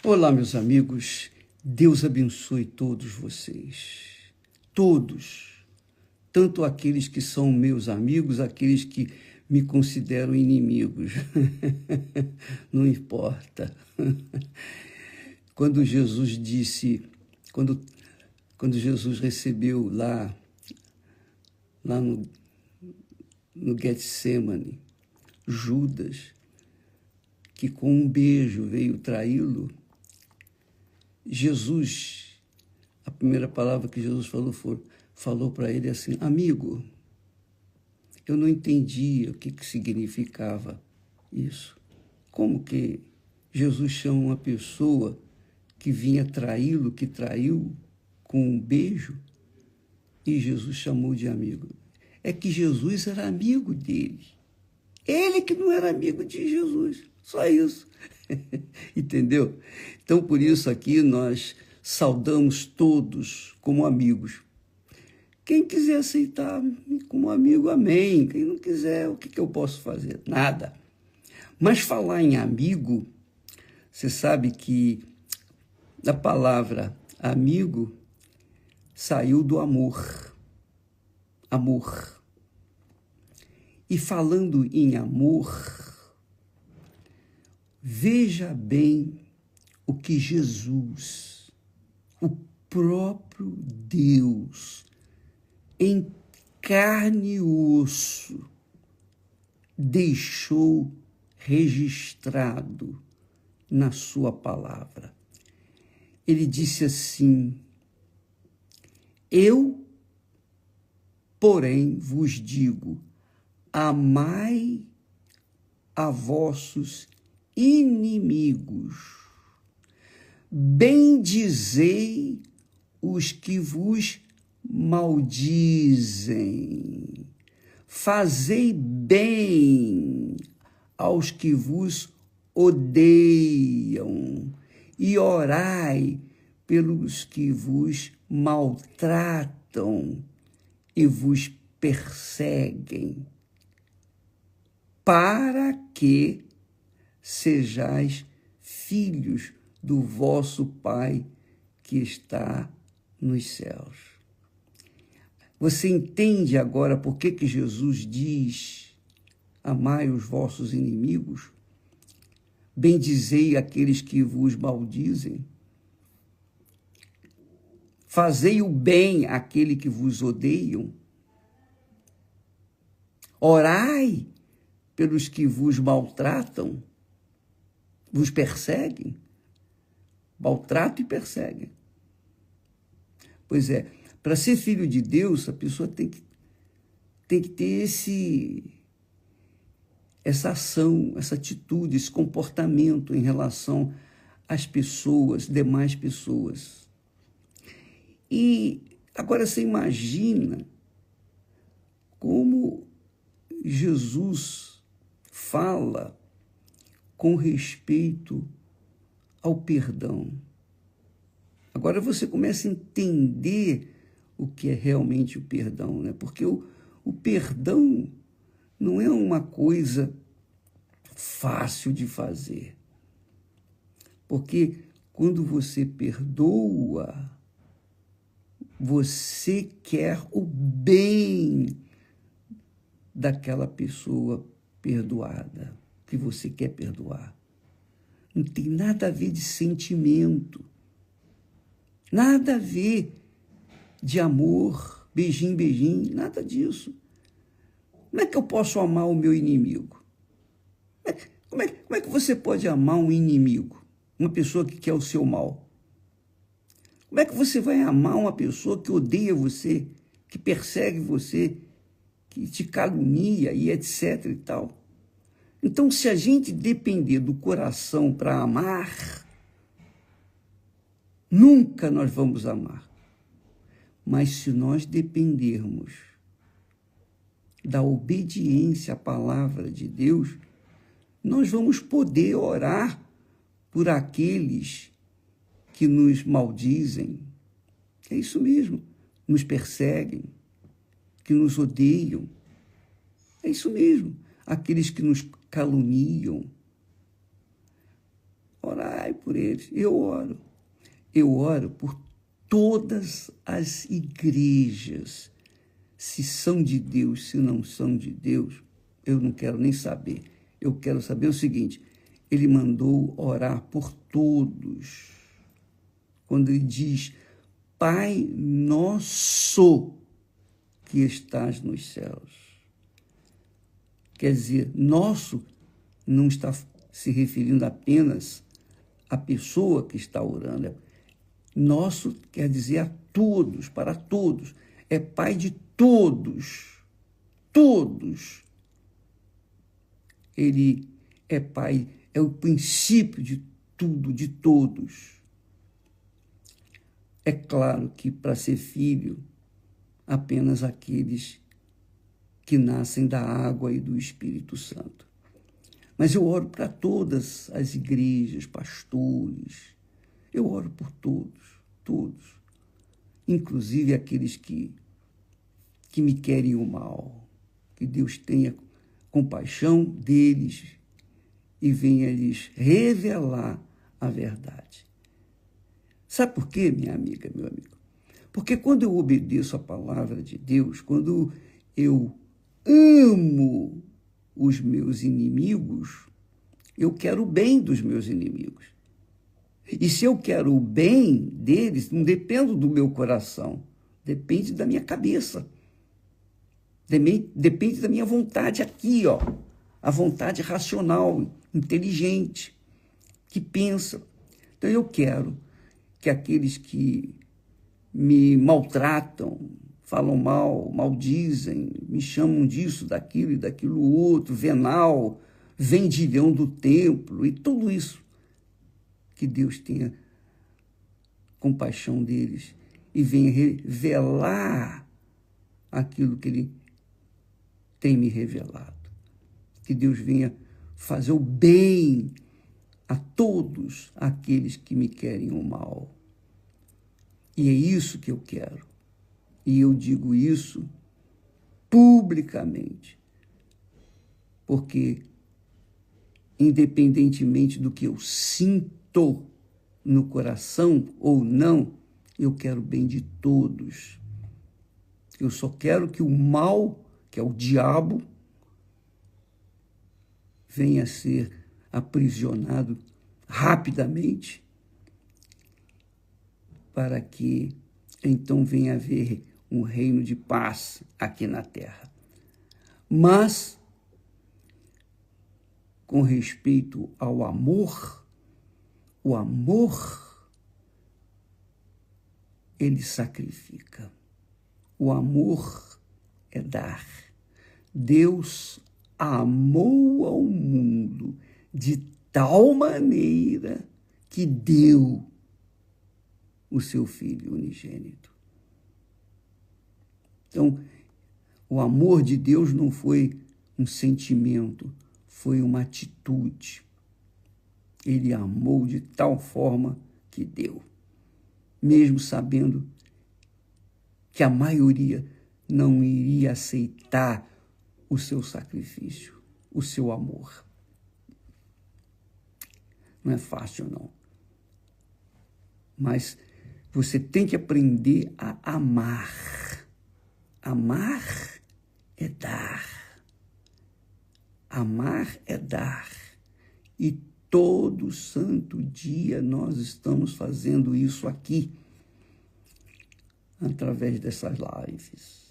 Olá, meus amigos. Deus abençoe todos vocês. Todos. Tanto aqueles que são meus amigos, aqueles que me consideram inimigos. Não importa. Quando Jesus disse, quando Jesus recebeu lá no Getsemane, Judas, que com um beijo veio traí-lo, Jesus, a primeira palavra que Jesus falou para ele assim: amigo, eu não entendia o que significava isso. Como que Jesus chama uma pessoa que vinha traí-lo, que traiu com um beijo, e Jesus chamou de amigo? É que Jesus era amigo dele. Ele que não era amigo de Jesus. Só isso. Entendeu? Então, por isso aqui nós saudamos todos como amigos. Quem quiser aceitar como amigo, amém. Quem não quiser, o que eu posso fazer? Nada. Mas falar em amigo, você sabe que a palavra amigo saiu do amor. Amor. E falando em amor, veja bem o que Jesus, o próprio Deus, em carne e osso, deixou registrado na sua palavra. Ele disse assim: eu, porém, vos digo, amai a vossos inimigos, bendizei os que vos maldizem, fazei bem aos que vos odeiam e orai pelos que vos maltratam e vos perseguem, para que sejais filhos do vosso Pai que está nos céus. Você entende agora por que Jesus diz: amai os vossos inimigos, bendizei aqueles que vos maldizem, fazei o bem àquele que vos odeiam, orai pelos que vos maltratam, vos perseguem, maltratam e perseguem. Pois é, para ser filho de Deus, a pessoa tem que ter essa ação, essa atitude, esse comportamento em relação às pessoas, demais pessoas. E agora você imagina como Jesus fala com respeito ao perdão. Agora você começa a entender o que é realmente o perdão, né? Porque o perdão não é uma coisa fácil de fazer. Porque quando você perdoa, você quer o bem daquela pessoa perdoada, que você quer perdoar. Não tem nada a ver de sentimento, nada a ver de amor, beijinho, beijinho, nada disso. Como é que eu posso amar o meu inimigo? Como é que você pode amar um inimigo, uma pessoa que quer o seu mal? Como é que você vai amar uma pessoa que odeia você, que persegue você, que te calunia e etc e tal? Então, se a gente depender do coração para amar, nunca nós vamos amar. Mas se nós dependermos da obediência à palavra de Deus, nós vamos poder orar por aqueles que nos maldizem. É isso mesmo, nos perseguem, que nos odeiam. É isso mesmo, aqueles que nos caluniam. Orar Orai por eles. Eu oro. Eu oro por todas as igrejas. Se são de Deus, se não são de Deus, eu não quero nem saber. Eu quero saber o seguinte: ele mandou orar por todos. Quando ele diz, Pai nosso que estás nos céus. Quer dizer, nosso não está se referindo apenas à pessoa que está orando. Nosso quer dizer a todos, para todos. É Pai de todos. Todos. Ele é Pai, é o princípio de tudo, de todos. É claro que para ser filho, apenas aqueles que nascem da água e do Espírito Santo. Mas eu oro para todas as igrejas, pastores. Eu oro por todos, todos. Inclusive aqueles que me querem o mal. Que Deus tenha compaixão deles e venha lhes revelar a verdade. Sabe por quê, minha amiga, meu amigo? Porque quando eu obedeço a palavra de Deus, quando eu amo os meus inimigos, eu quero o bem dos meus inimigos. E se eu quero o bem deles, não depende do meu coração, depende da minha cabeça. Depende da minha vontade aqui, ó. A vontade racional, inteligente, que pensa. Então eu quero que aqueles que me maltratam, falam mal, maldizem, me chamam disso, daquilo e daquilo outro, venal, vendilhão do templo e tudo isso, que Deus tenha compaixão deles e venha revelar aquilo que Ele tem me revelado. Que Deus venha fazer o bem a todos aqueles que me querem o mal. E é isso que eu quero. E eu digo isso publicamente, porque, independentemente do que eu sinto no coração ou não, eu quero o bem de todos. Eu só quero que o mal, que é o diabo, venha a ser aprisionado rapidamente, para que então venha a haver um reino de paz aqui na terra. Mas, com respeito ao amor, o amor, ele sacrifica. O amor é dar. Deus amou ao mundo de tal maneira que deu o seu Filho unigênito. Então, o amor de Deus não foi um sentimento, foi uma atitude. Ele amou de tal forma que deu, mesmo sabendo que a maioria não iria aceitar o seu sacrifício, o seu amor. Não é fácil, não. Mas você tem que aprender a amar. Amar é dar. Amar é dar. E todo santo dia nós estamos fazendo isso aqui, através dessas lives.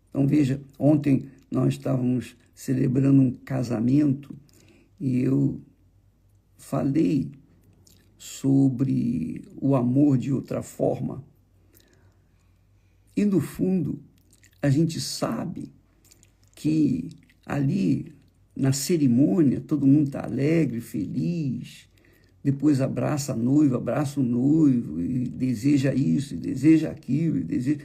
Então, veja, ontem nós estávamos celebrando um casamento e eu falei sobre o amor de outra forma. E, no fundo, a gente sabe que ali, na cerimônia, todo mundo está alegre, feliz, depois abraça a noiva, abraça o noivo, e deseja isso, e deseja aquilo, e deseja...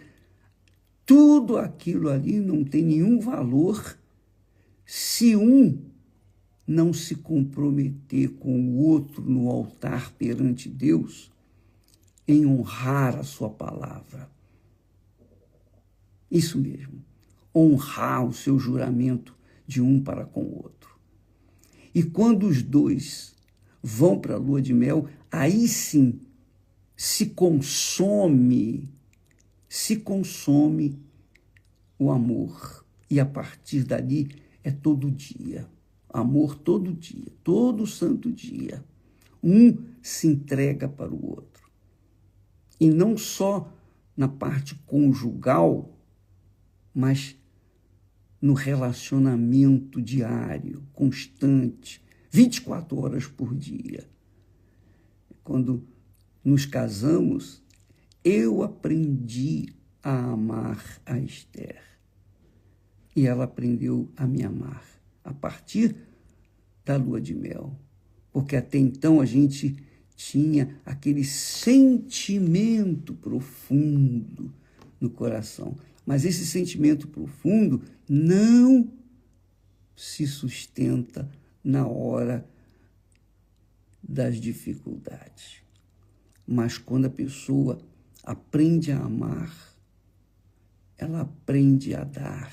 Tudo aquilo ali não tem nenhum valor se um não se comprometer com o outro no altar perante Deus em honrar a sua palavra. Isso mesmo, honrar o seu juramento de um para com o outro. E quando os dois vão para a lua de mel, aí sim se consome o amor. E a partir dali é todo dia. Amor todo dia, todo santo dia. Um se entrega para o outro. E não só na parte conjugal, mas no relacionamento diário, constante, 24 horas por dia. Quando nos casamos, eu aprendi a amar a Esther. E ela aprendeu a me amar a partir da lua de mel. Porque até então a gente tinha aquele sentimento profundo no coração. Mas esse sentimento profundo não se sustenta na hora das dificuldades. Mas quando a pessoa aprende a amar, ela aprende a dar,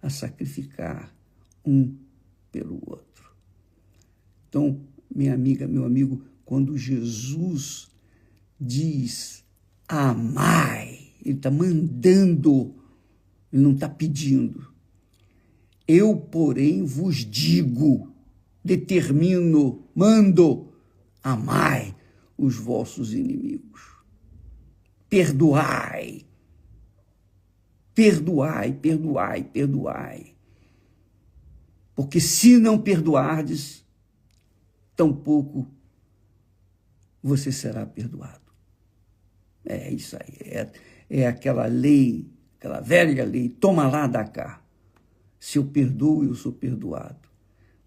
a sacrificar um pelo outro. Então, minha amiga, meu amigo, quando Jesus diz amai, ele está mandando, ele não está pedindo. Eu, porém, vos digo, determino, mando, amai os vossos inimigos. Perdoai. Perdoai, perdoai, perdoai. Porque se não perdoardes, tampouco você será perdoado. É isso aí. É aquela lei, aquela velha lei, toma lá, dá cá. Se eu perdoo, eu sou perdoado.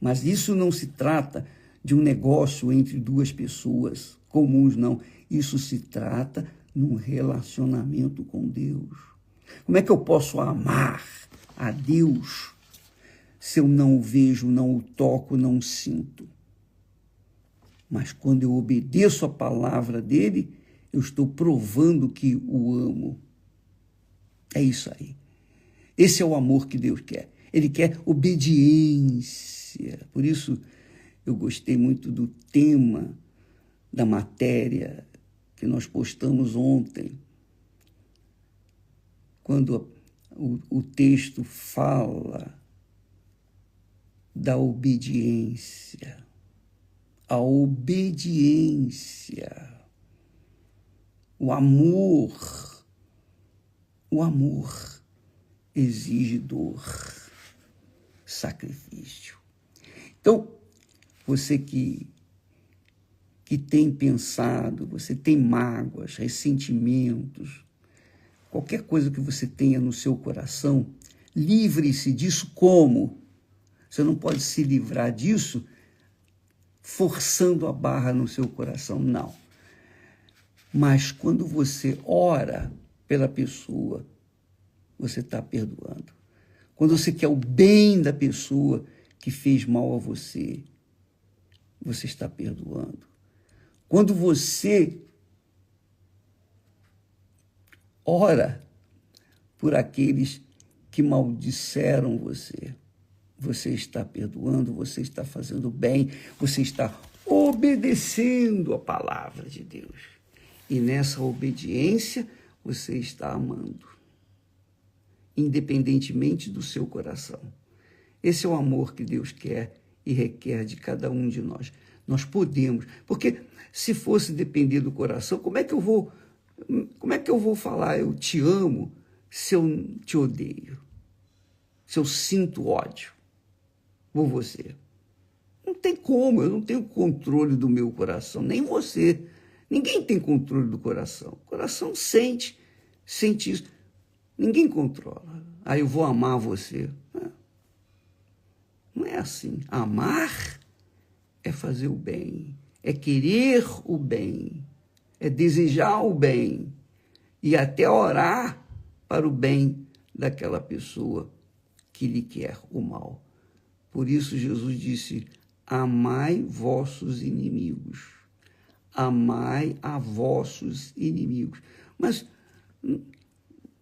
Mas isso não se trata de um negócio entre duas pessoas comuns, não. Isso se trata de um relacionamento com Deus. Como é que eu posso amar a Deus se eu não o vejo, não o toco, não o sinto? Mas quando eu obedeço a palavra dele, eu estou provando que o amo. É isso aí. Esse é o amor que Deus quer. Ele quer obediência. Por isso, eu gostei muito do tema da matéria que nós postamos ontem, quando o texto fala da obediência. A obediência. O amor exige dor, sacrifício. Então, você que tem pensado, você tem mágoas, ressentimentos, qualquer coisa que você tenha no seu coração, livre-se disso como? Você não pode se livrar disso forçando a barra no seu coração, não. Mas quando você ora pela pessoa, você está perdoando. Quando você quer o bem da pessoa que fez mal a você, você está perdoando. Quando você ora por aqueles que maldisseram você, você está perdoando, você está fazendo bem, você está obedecendo a palavra de Deus. E nessa obediência, você está amando, independentemente do seu coração. Esse é o amor que Deus quer e requer de cada um de nós. Nós podemos, porque se fosse depender do coração, como é que eu vou falar eu te amo se eu te odeio? Se eu sinto ódio por você? Não tem como, eu não tenho controle do meu coração, nem você. Ninguém tem controle do coração. O coração sente isso. Ninguém controla. Aí eu vou amar você. Não é assim. Amar é fazer o bem, é querer o bem, é desejar o bem e até orar para o bem daquela pessoa que lhe quer o mal. Por isso Jesus disse, amai vossos inimigos. Amai a vossos inimigos. Mas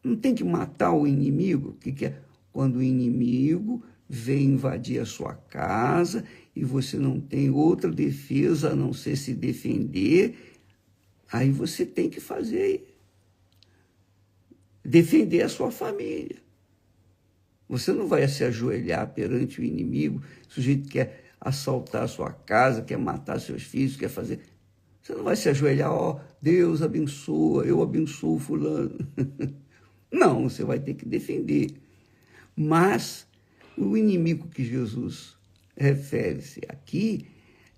não tem que matar o inimigo, que é quando o inimigo vem invadir a sua casa e você não tem outra defesa a não ser se defender, aí você tem que defender a sua família. Você não vai se ajoelhar perante o inimigo, o sujeito quer assaltar a sua casa, quer matar seus filhos, quer fazer... Você não vai se ajoelhar, ó, Deus abençoa, eu abençoo fulano. Não, você vai ter que defender. Mas o inimigo que Jesus refere-se aqui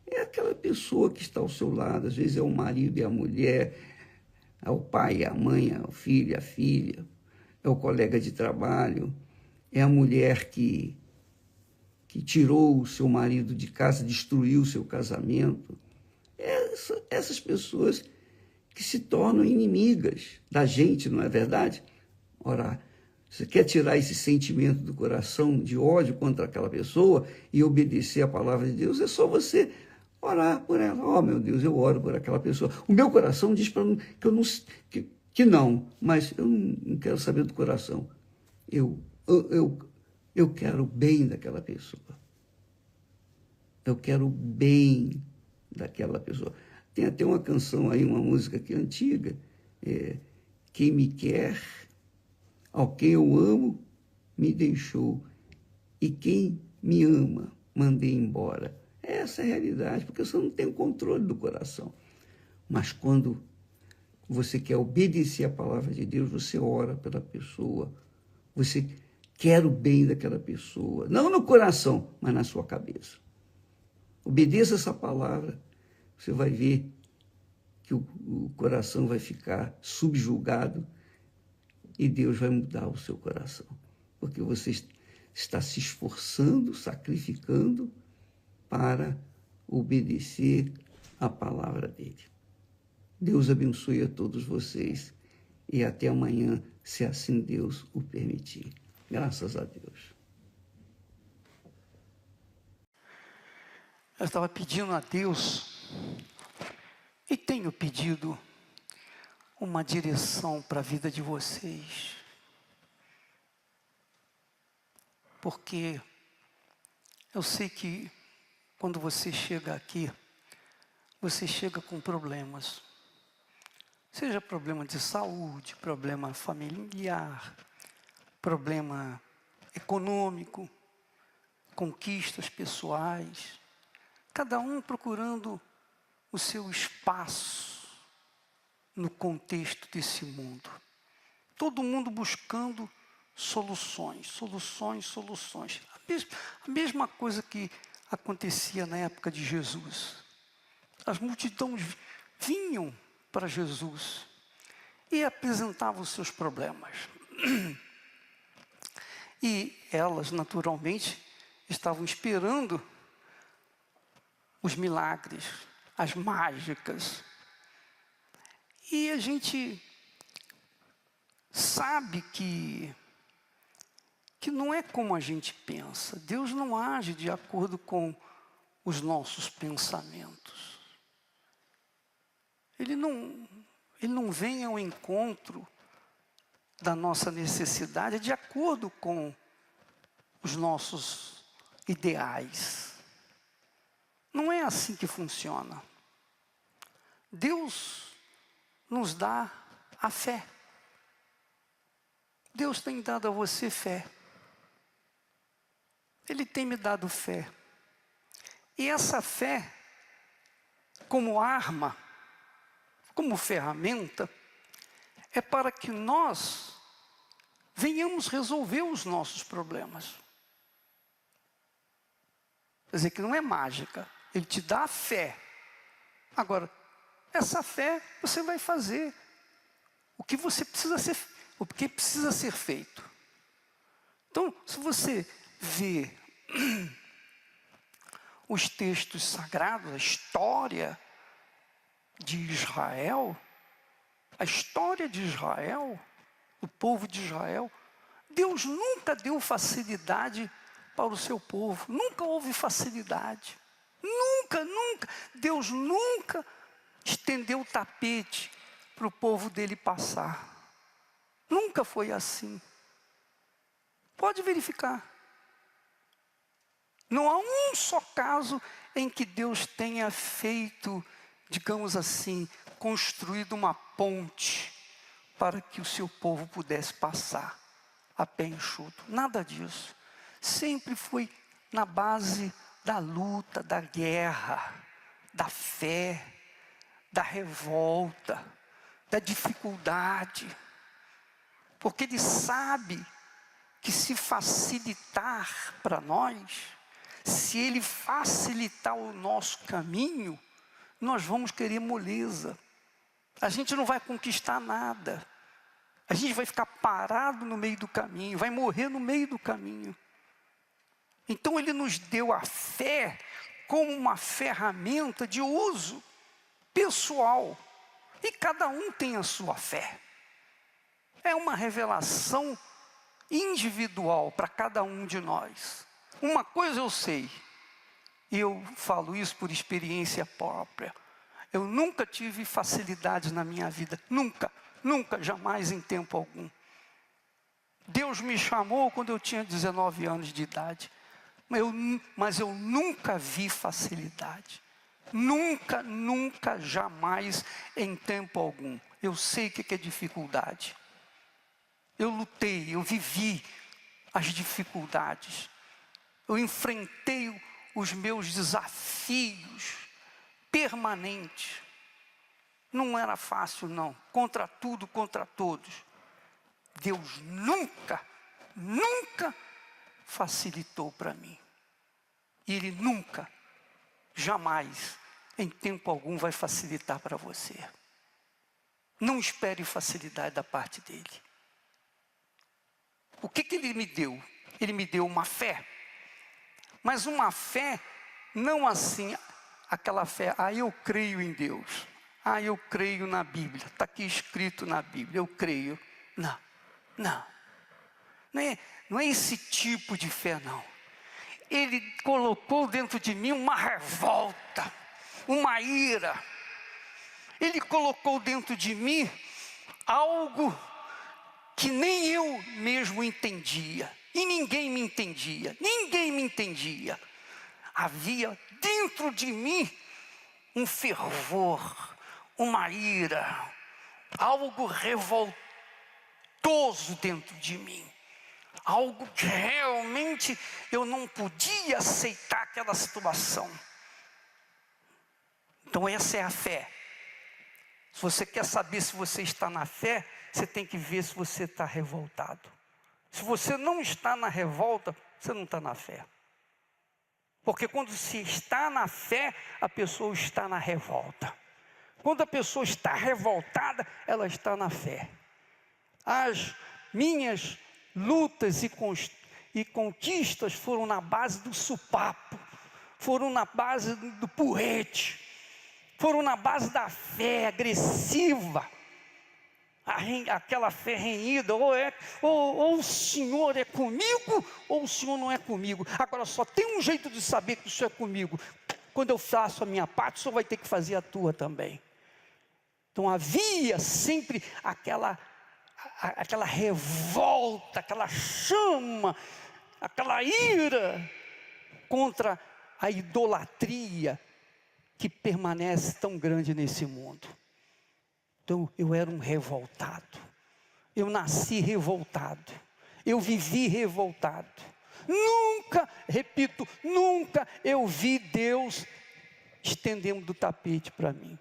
é aquela pessoa que está ao seu lado. Às vezes é o marido e a mulher, é o pai e a mãe, é o filho e a filha, é o colega de trabalho, é a mulher que tirou o seu marido de casa, destruiu o seu casamento. Essas pessoas que se tornam inimigas da gente, não é verdade? Ora, você quer tirar esse sentimento do coração de ódio contra aquela pessoa e obedecer a palavra de Deus, é só você orar por ela. Oh, meu Deus, eu oro por aquela pessoa. O meu coração diz para mim que não, mas eu não quero saber do coração. Eu quero o bem daquela pessoa. Eu quero o bem daquela pessoa. Tem até uma canção aí, uma música que é antiga, quem me quer, ao quem eu amo, me deixou, e quem me ama, mandei embora. Essa é a realidade, porque você não tem o controle do coração. Mas quando você quer obedecer a palavra de Deus, você ora pela pessoa, você quer o bem daquela pessoa, não no coração, mas na sua cabeça. Obedeça essa palavra, você vai ver que o coração vai ficar subjugado e Deus vai mudar o seu coração, porque você está se esforçando, sacrificando para obedecer a palavra dele. Deus abençoe a todos vocês e até amanhã, se assim Deus o permitir. Graças a Deus. Eu estava pedindo a Deus, e tenho pedido uma direção para a vida de vocês. Porque eu sei que quando você chega aqui, você chega com problemas. Seja problema de saúde, problema familiar, problema econômico, conquistas pessoais. Cada um procurando o seu espaço no contexto desse mundo. Todo mundo buscando soluções. A mesma coisa que acontecia na época de Jesus. As multidões vinham para Jesus e apresentavam os seus problemas. E elas, naturalmente, estavam esperando os milagres, as mágicas. E a gente sabe que não é como a gente pensa. Deus não age de acordo com os nossos pensamentos. Ele não vem ao encontro da nossa necessidade de acordo com os nossos ideais. Não é assim que funciona. Deus nos dá a fé. Deus tem dado a você fé. Ele tem me dado fé. E essa fé, como arma, como ferramenta, é para que nós venhamos resolver os nossos problemas. Quer dizer que não é mágica. Ele te dá a fé. Agora, essa fé você vai fazer o que precisa ser feito. Então, se você vê os textos sagrados, a história de Israel, o povo de Israel, Deus nunca deu facilidade para o seu povo. Nunca houve facilidade. Nunca. Deus nunca estendeu o tapete para o povo dele passar. Nunca foi assim. Pode verificar. Não há um só caso em que Deus tenha feito, digamos assim, construído uma ponte para que o seu povo pudesse passar a pé enxuto. Nada disso. Sempre foi na base da luta, da guerra, da fé, da revolta, da dificuldade. Porque Ele sabe que se facilitar para nós, se Ele facilitar o nosso caminho, nós vamos querer moleza. A gente não vai conquistar nada. A gente vai ficar parado no meio do caminho, vai morrer no meio do caminho. Então Ele nos deu a fé como uma ferramenta de uso pessoal. E cada um tem a sua fé. É uma revelação individual para cada um de nós. Uma coisa eu sei, e eu falo isso por experiência própria. Eu nunca tive facilidades na minha vida, nunca, jamais em tempo algum. Deus me chamou quando eu tinha 19 anos de idade, mas eu nunca vi facilidade. Nunca, jamais em tempo algum. Eu sei o que é dificuldade. Eu lutei, eu vivi as dificuldades. Eu enfrentei os meus desafios permanentes. Não era fácil, não. Contra tudo, contra todos. Deus nunca facilitou para mim. E Ele nunca, jamais, em tempo algum, vai facilitar para você. Não espere facilidade da parte dEle. O que Ele me deu? Ele me deu uma fé. Mas uma fé, não assim, aquela fé, eu creio em Deus. Eu creio na Bíblia. Está aqui escrito na Bíblia, eu creio. Não é esse tipo de fé, não. Ele colocou dentro de mim uma revolta, uma ira. Ele colocou dentro de mim algo que nem eu mesmo entendia. E ninguém me entendia. Havia dentro de mim um fervor, uma ira, algo revoltoso dentro de mim. Algo que realmente eu não podia aceitar aquela situação. Então essa é a fé. Se você quer saber se você está na fé, você tem que ver se você está revoltado. Se você não está na revolta, você não está na fé. Porque quando se está na fé, a pessoa está na revolta. Quando a pessoa está revoltada, ela está na fé. As minhas lutas e conquistas foram na base do supapo, foram na base do porrete, foram na base da fé agressiva, aquela fé renhida, ou o Senhor é comigo, ou o Senhor não é comigo. Agora só tem um jeito de saber que o Senhor é comigo: quando eu faço a minha parte, o Senhor vai ter que fazer a tua também. Então havia sempre aquela revolta, aquela chama, aquela ira contra a idolatria que permanece tão grande nesse mundo. Então eu era um revoltado, eu nasci revoltado, eu vivi revoltado. Nunca eu vi Deus estendendo o tapete para mim,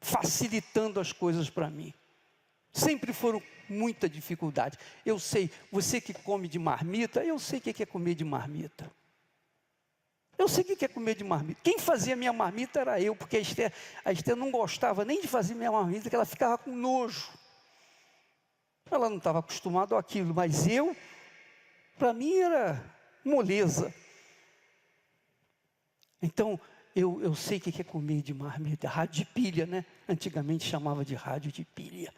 facilitando as coisas para mim. Sempre foram muita dificuldade. Eu sei, você que come de marmita, eu sei o que é comer de marmita. Eu sei o que é comer de marmita. Quem fazia minha marmita era eu, porque a Esther não gostava nem de fazer minha marmita, porque ela ficava com nojo. Ela não estava acostumada àquilo, mas para mim era moleza. Então, eu sei o que é comer de marmita. Rádio de pilha, né? Antigamente chamava de rádio de pilha,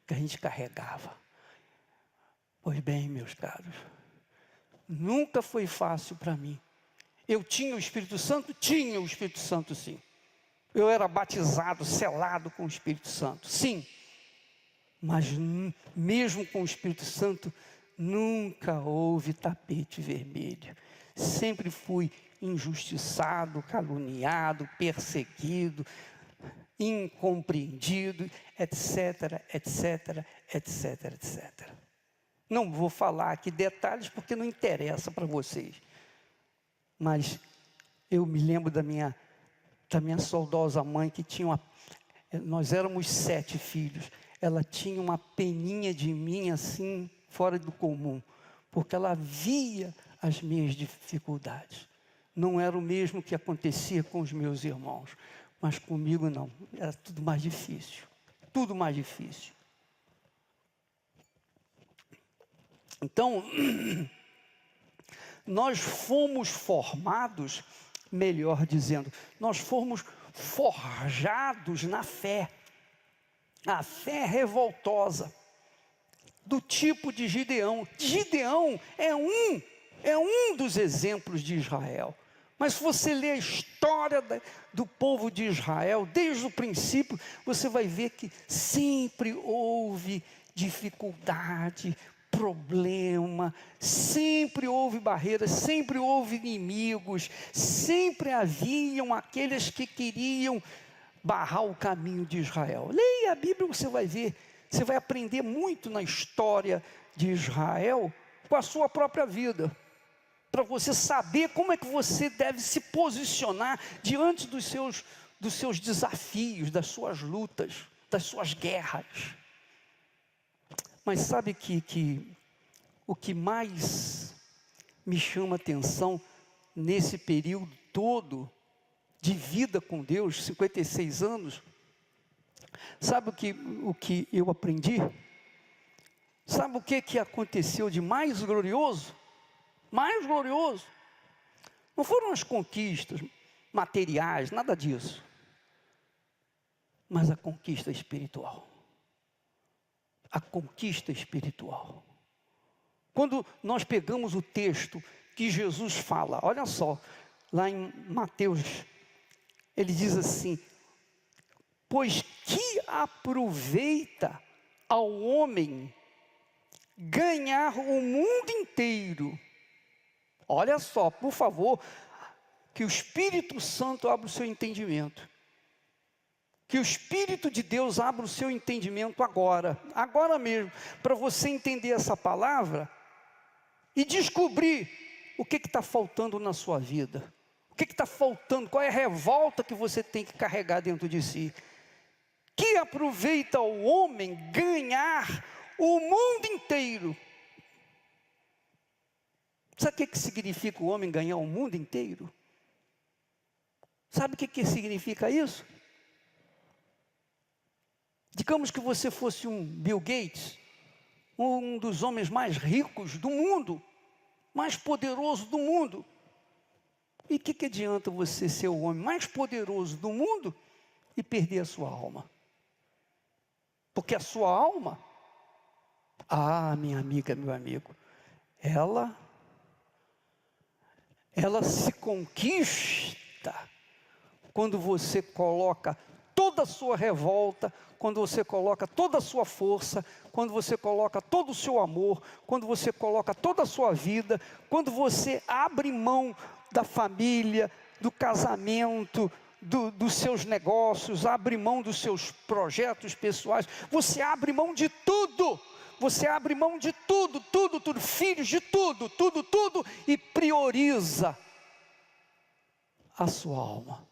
que a gente carregava. Pois bem, meus caros, nunca foi fácil para mim. Eu tinha o Espírito Santo? Tinha o Espírito Santo, sim. Eu era batizado, selado com o Espírito Santo, sim. Mas mesmo com o Espírito Santo, nunca houve tapete vermelho. Sempre fui injustiçado, caluniado, perseguido, incompreendido, etc, etc, etc, etc. Não vou falar aqui detalhes porque não interessa para vocês. Mas eu me lembro da minha saudosa mãe, que tinha nós éramos 7 filhos. Ela tinha uma peninha de mim assim, fora do comum, porque ela via as minhas dificuldades. Não era o mesmo que acontecia com os meus irmãos, mas comigo não, era tudo mais difícil, tudo mais difícil. Então, nós fomos formados, melhor dizendo, nós fomos forjados na fé. A fé revoltosa, do tipo de Gideão. Gideão é um dos exemplos de Israel. Mas se você ler a história do povo de Israel, desde o princípio, você vai ver que sempre houve dificuldade, problema, sempre houve barreiras, sempre houve inimigos, sempre haviam aqueles que queriam barrar o caminho de Israel. Leia a Bíblia, você vai ver, você vai aprender muito na história de Israel com a sua própria vida, para você saber como é que você deve se posicionar diante dos seus desafios, das suas lutas, das suas guerras. Mas sabe que o que mais me chama a atenção nesse período todo de vida com Deus, 56 anos, sabe o que eu aprendi? Sabe o que aconteceu de mais glorioso? Mais glorioso. Não foram as conquistas materiais, nada disso. Mas a conquista espiritual. A conquista espiritual. Quando nós pegamos o texto que Jesus fala, olha só, lá em Mateus, ele diz assim: pois que aproveita ao homem ganhar o mundo inteiro. Olha só, por favor, que o Espírito Santo abra o seu entendimento. Que o Espírito de Deus abra o seu entendimento agora mesmo, para você entender essa palavra e descobrir o que está faltando na sua vida. O que está faltando, qual é a revolta que você tem que carregar dentro de si. Que aproveita o homem ganhar o mundo inteiro. Sabe o que significa o homem ganhar o mundo inteiro? Sabe o que significa isso? Digamos que você fosse um Bill Gates, um dos homens mais ricos do mundo, mais poderoso do mundo. E o que adianta você ser o homem mais poderoso do mundo e perder a sua alma? Porque a sua alma, minha amiga, meu amigo, ela se conquista quando você coloca toda a sua revolta, quando você coloca toda a sua força, quando você coloca todo o seu amor, quando você coloca toda a sua vida, quando você abre mão da família, do casamento, dos seus negócios, abre mão dos seus projetos pessoais, você abre mão de tudo. Você abre mão de tudo, filhos de tudo, e prioriza a sua alma.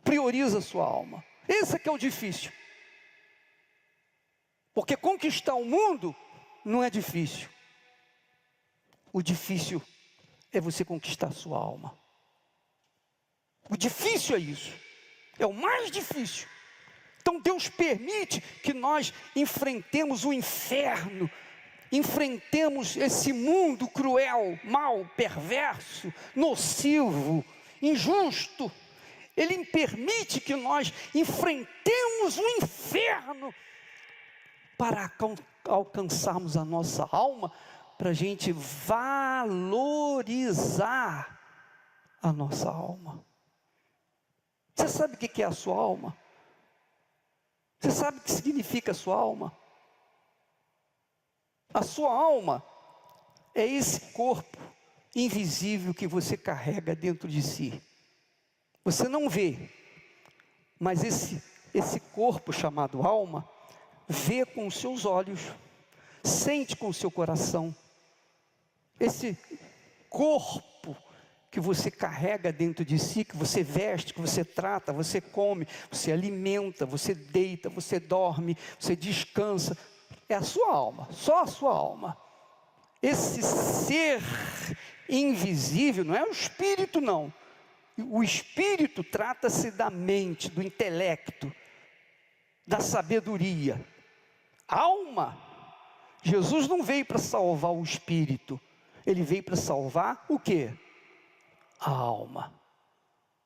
Prioriza a sua alma. Esse é que é o difícil. Porque conquistar o mundo não é difícil. O difícil é você conquistar a sua alma. O difícil é isso. É o mais difícil. Então Deus permite que nós enfrentemos o inferno, enfrentemos esse mundo cruel, mau, perverso, nocivo, injusto. Ele permite que nós enfrentemos o inferno para alcançarmos a nossa alma, para a gente valorizar a nossa alma. Você sabe o que é a sua alma? Você sabe o que significa a sua alma? A sua alma é esse corpo invisível que você carrega dentro de si. Você não vê, mas esse corpo chamado alma, vê com os seus olhos, sente com o seu coração. Esse corpo que você carrega dentro de si, que você veste, que você trata, você come, você alimenta, você deita, você dorme, você descansa, é a sua alma, só a sua alma. Esse ser invisível não é o espírito, não. O espírito trata-se da mente, do intelecto, da sabedoria. A alma, Jesus não veio para salvar o espírito, ele veio para salvar o quê? A alma.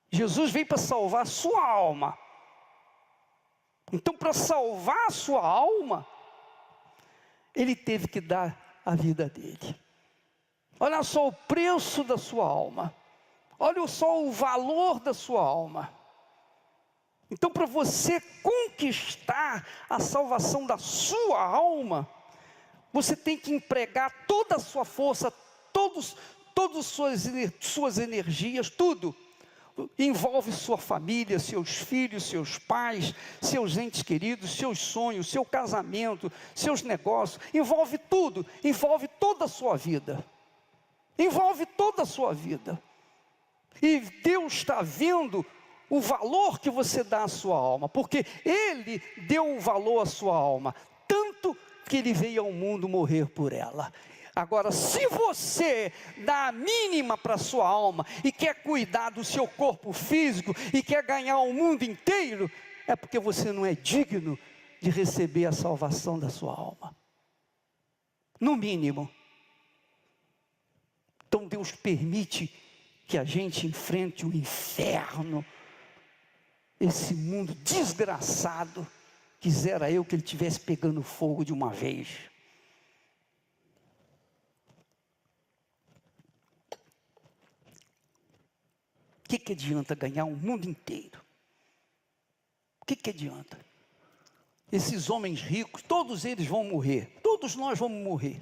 Jesus veio para salvar a sua alma. Então, para salvar a sua alma, ele teve que dar a vida dele. Olha só o preço da sua alma. Olha só o valor da sua alma. Então, para você conquistar a salvação da sua alma, você tem que empregar toda a sua força, todas suas energias, tudo. Envolve sua família, seus filhos, seus pais, seus entes queridos, seus sonhos, seu casamento, seus negócios. Envolve tudo, envolve toda a sua vida. Envolve toda a sua vida. E Deus está vendo o valor que você dá à sua alma, porque Ele deu o valor à sua alma, tanto que Ele veio ao mundo morrer por ela. Agora, se você dá a mínima para a sua alma, e quer cuidar do seu corpo físico, e quer ganhar o mundo inteiro, é porque você não é digno de receber a salvação da sua alma, no mínimo. Então Deus permite que a gente enfrente o inferno, esse mundo desgraçado. Quisera eu que ele estivesse pegando fogo de uma vez. O que adianta ganhar um mundo inteiro? O que adianta? Esses homens ricos, todos eles vão morrer. Todos nós vamos morrer.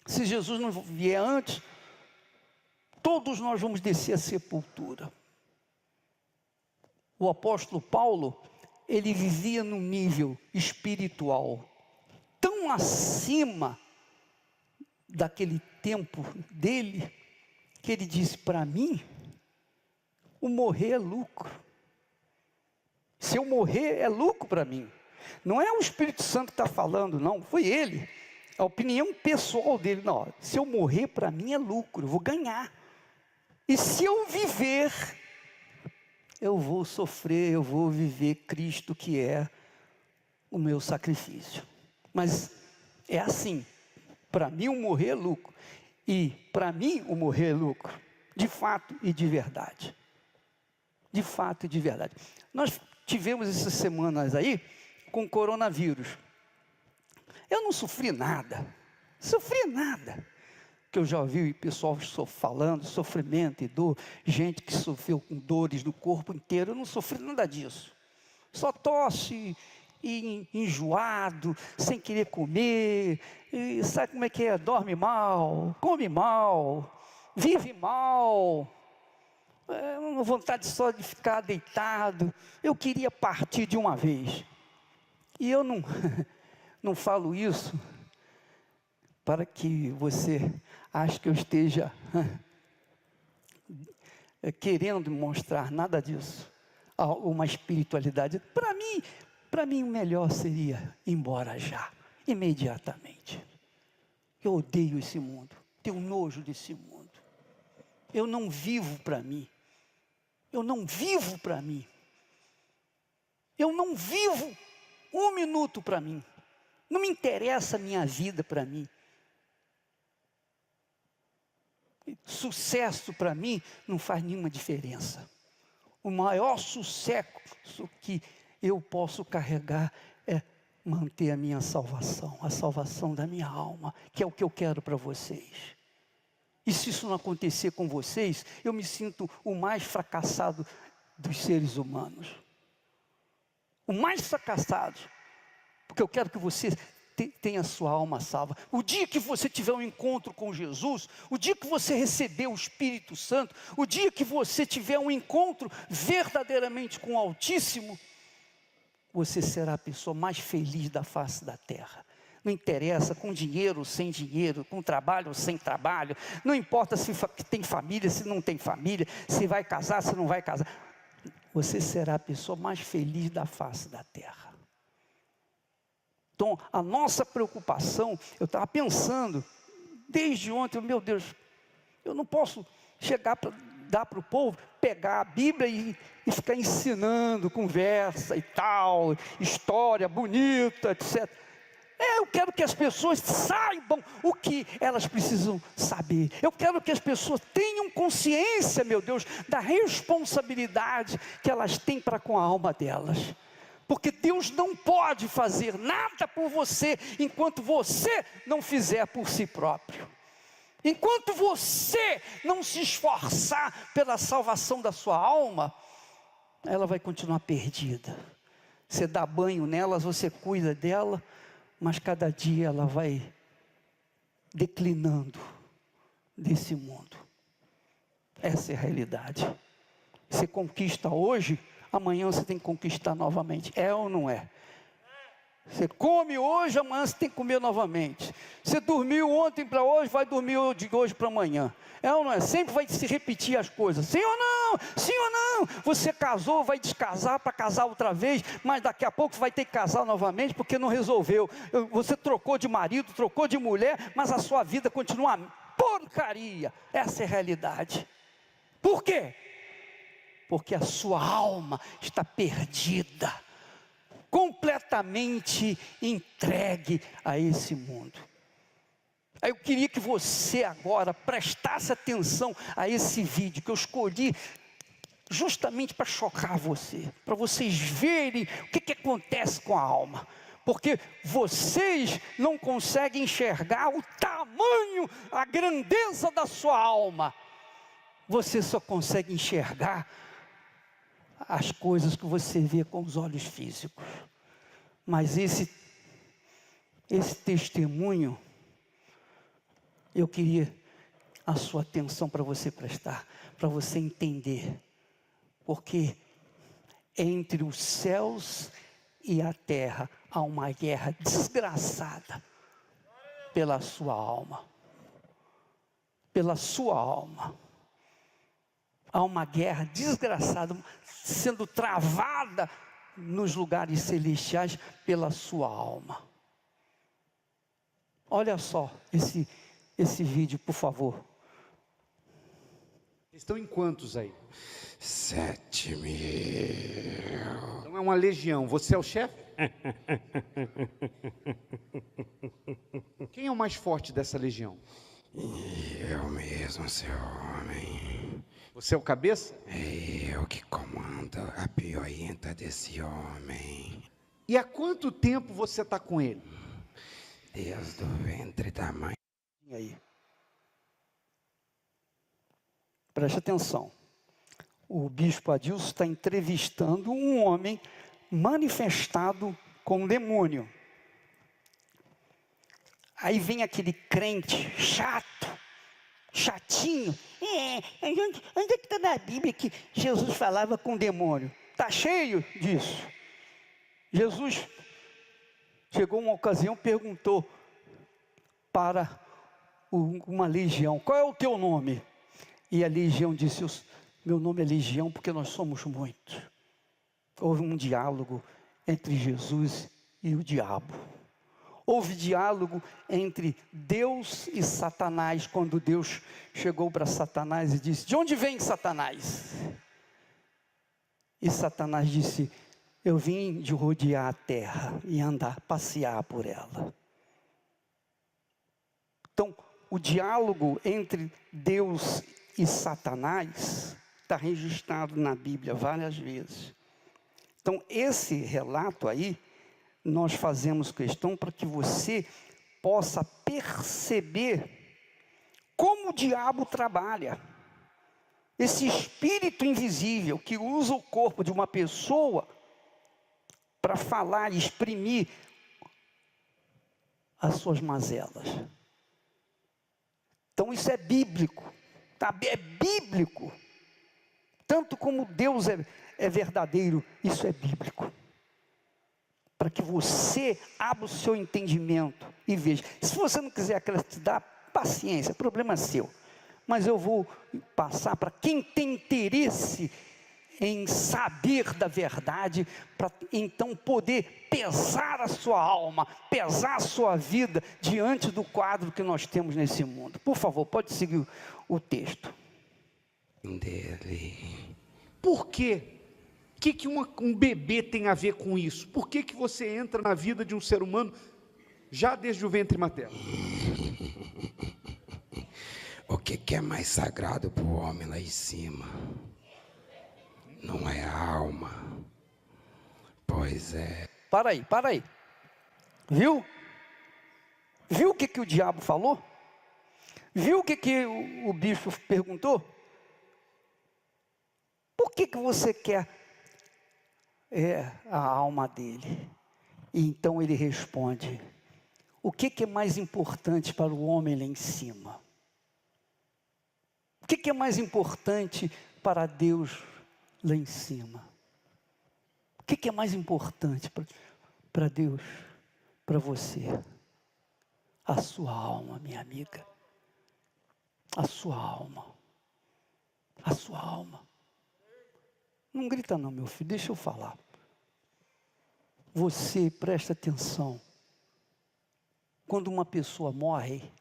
Se Jesus não vier antes, todos nós vamos descer à sepultura. O apóstolo Paulo, ele vivia num nível espiritual tão acima daquele tempo dele, que ele disse: para mim, o morrer é lucro. Se eu morrer, é lucro para mim. Não é o Espírito Santo que está falando, não, foi ele. A opinião pessoal dele: não, se eu morrer, para mim é lucro, eu vou ganhar. E se eu viver, eu vou sofrer, eu vou viver Cristo, que é o meu sacrifício. Mas é assim, para mim o morrer é lucro. E para mim o morrer é lucro, de fato e de verdade. De fato e de verdade. Nós tivemos essas semanas aí com coronavírus. Eu não sofri nada, que eu já ouvi o pessoal falando, sofrimento e dor, gente que sofreu com dores no corpo inteiro. Eu não sofri nada disso, só tosse e enjoado, sem querer comer, e sabe como é que é? Dorme mal, come mal, vive mal, uma vontade só de ficar deitado. Eu queria partir de uma vez, e eu não falo isso para que você ache que eu esteja querendo mostrar nada disso, uma espiritualidade. Para mim o melhor seria ir embora já, imediatamente. Eu odeio esse mundo, tenho nojo desse mundo. Eu não vivo para mim, eu não vivo para mim, eu não vivo um minuto para mim. Não me interessa a minha vida para mim. Sucesso para mim não faz nenhuma diferença. O maior sucesso que eu posso carregar é manter a minha salvação, a salvação da minha alma, que é o que eu quero para vocês. E se isso não acontecer com vocês, eu me sinto o mais fracassado dos seres humanos. O mais fracassado. Porque eu quero que você tem a sua alma salva. O dia que você tiver um encontro com Jesus, o dia que você receber o Espírito Santo, o dia que você tiver um encontro verdadeiramente com o Altíssimo, você será a pessoa mais feliz da face da terra. Não interessa, com dinheiro ou sem dinheiro, com trabalho ou sem trabalho, não importa se tem família, se não tem família, se vai casar, se não vai casar. Você será a pessoa mais feliz da face da terra. Então, a nossa preocupação, eu estava pensando, desde ontem, meu Deus, eu não posso chegar para dar para o povo, pegar a Bíblia e ficar ensinando, conversa e tal, história bonita, etc. Eu quero que as pessoas saibam o que elas precisam saber. Eu quero que as pessoas tenham consciência, meu Deus, da responsabilidade que elas têm para com a alma delas. Porque Deus não pode fazer nada por você enquanto você não fizer por si próprio. Enquanto você não se esforçar pela salvação da sua alma, ela vai continuar perdida. Você dá banho nelas, você cuida dela, mas cada dia ela vai declinando desse mundo. Essa é a realidade. Você conquista hoje, amanhã você tem que conquistar novamente. É ou não é? Você come hoje, amanhã você tem que comer novamente. Você dormiu ontem para hoje, vai dormir de hoje para amanhã. É ou não é? Sempre vai se repetir as coisas. Sim ou não? Sim ou não? Você casou, vai descasar para casar outra vez, mas daqui a pouco vai ter que casar novamente porque não resolveu. Você trocou de marido, trocou de mulher, mas a sua vida continua porcaria. Essa é a realidade. Por quê? Porque a sua alma está perdida, completamente entregue a esse mundo. Aí eu queria que você agora prestasse atenção a esse vídeo que eu escolhi justamente para chocar você, para vocês verem o que acontece com a alma. Porque vocês não conseguem enxergar o tamanho, a grandeza da sua alma. Você só consegue enxergar as coisas que você vê com os olhos físicos. Mas esse testemunho, eu queria a sua atenção para você prestar, para você entender. Porque entre os céus e a terra há uma guerra desgraçada pela sua alma. Pela sua alma. Há uma guerra desgraçada sendo travada nos lugares celestiais pela sua alma. Olha só esse vídeo, por favor. Estão em quantos aí? 7.000. Então é uma legião. Você é o chefe? Quem é o mais forte dessa legião? Eu mesmo, seu homem. Você é o cabeça? É eu que comando a pioenta desse homem. E há quanto tempo você está com ele? Desde o ventre da mãe. E aí? Preste atenção. O bispo Adilson está entrevistando um homem manifestado com demônio. Aí vem aquele crente chatinho. Onde é que está na Bíblia que Jesus falava com demônio? Está cheio disso. Jesus chegou uma ocasião, perguntou para uma legião: qual é o teu nome? E a legião disse: meu nome é Legião porque nós somos muitos. Houve um diálogo entre Jesus e o diabo. Houve diálogo entre Deus e Satanás, quando Deus chegou para Satanás e disse: de onde vem Satanás? E Satanás disse: eu vim de rodear a terra e andar, passear por ela. Então, o diálogo entre Deus e Satanás está registrado na Bíblia várias vezes. Então, esse relato aí, nós fazemos questão para que você possa perceber como o diabo trabalha. Esse espírito invisível que usa o corpo de uma pessoa para falar e exprimir as suas mazelas. Então isso é bíblico, tá? É bíblico. Tanto como Deus é verdadeiro, isso é bíblico. Para que você abra o seu entendimento e veja. Se você não quiser acreditar, paciência, problema é seu. Mas eu vou passar para quem tem interesse em saber da verdade, para então poder pesar a sua alma, pesar a sua vida diante do quadro que nós temos nesse mundo. Por favor, pode seguir o texto. Dele. Por quê? O que um bebê tem a ver com isso? Por que você entra na vida de um ser humano já desde o ventre materno? O que é mais sagrado para o homem lá em cima? Não é a alma. Pois é. Para aí. Viu? Viu o que o diabo falou? Viu o que o bicho perguntou? Por que você quer a alma dele? E então ele responde: o que é mais importante para o homem lá em cima? O que é mais importante para Deus lá em cima? O que é mais importante para Deus, para você? A sua alma, minha amiga. A sua alma. A sua alma. Não grita não, meu filho, deixa eu falar. Você presta atenção. Quando uma pessoa morre,